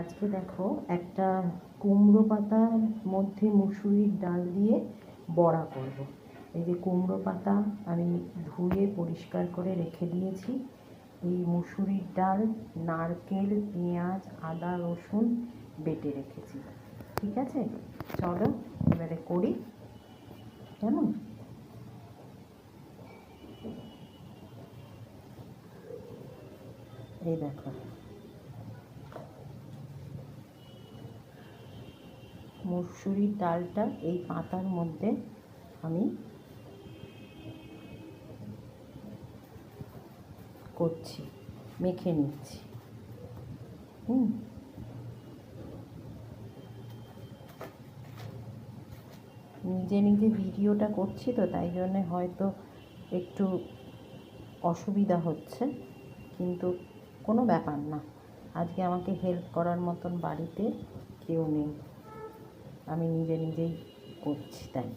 আজকে দেখো একটা কুমড়ো পাতার মধ্যে মুসুরির ডাল দিয়ে বড়া করব। এই যে কুমড়ো পাতা আমি ধুয়ে পরিষ্কার করে রেখে দিয়েছি। এই মুসুরির ডাল, নারকেল, পেঁয়াজ, আদা, রসুন বেটে রেখেছি। ঠিক আছে, চলো এবারে করি। কেমন? এই দেখো, মুসুরির ডালটা এই পাতার মধ্যে আমি করছি, মেখে নিচ্ছি। নিজে নিজে ভিডিওটা করছি তো, তাই জন্যে হয়তো একটু অসুবিধা হচ্ছে, কিন্তু কোনো ব্যাপার না। আজকে আমাকে হেল্প করার মতন বাড়িতে কেউ নেই, আমি নিজে নিজেই করছি। তাই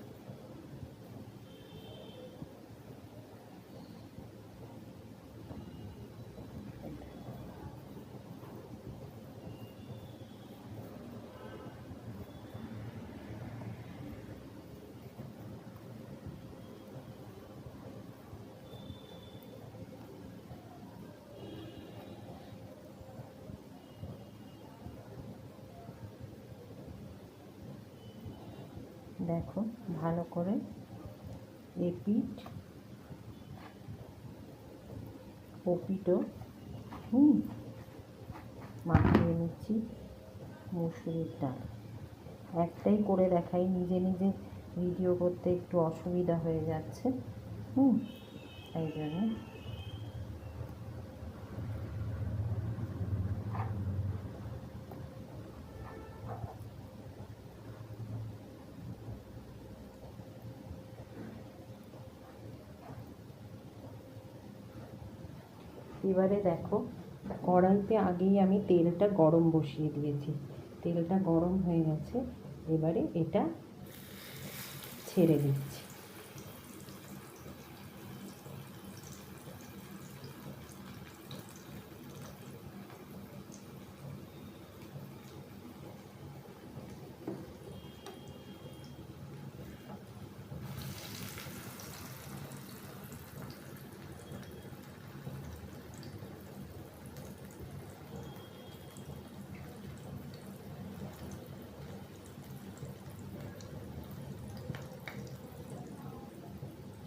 দেখো, ভালো করে এপিঠ ওপিঠও মাখিয়ে নিচ্ছি মুসুরির ডাল। একটাই করে দেখাই, নিজে নিজে ভিডিও করতে একটু অসুবিধা হয়ে যাচ্ছে। তাই জন্য এবারে দেখো, কড়াইতে আগেই আমি তেলটা গরম বসিয়ে দিয়েছি। তেলটা গরম হয়ে গেছে, এবারে এটা ছেড়ে দিচ্ছি।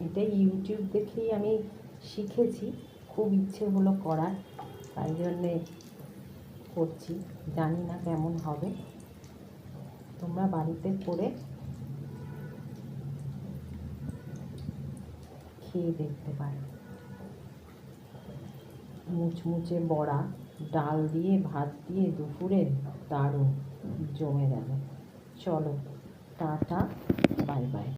এটা ইউটিউব দেখেই আমি শিখেছি, খুব ইচ্ছে হলো করার, তাই জন্যে করছি। জানি না কেমন হবে, তোমরা বাড়িতে করে খেয়ে দেখতে পারো। মুচমুচে বড়া, ডাল দিয়ে ভাত দিয়ে দুপুরে দারুণ জমে যাবে। চলো, টাটা, বাই বাই।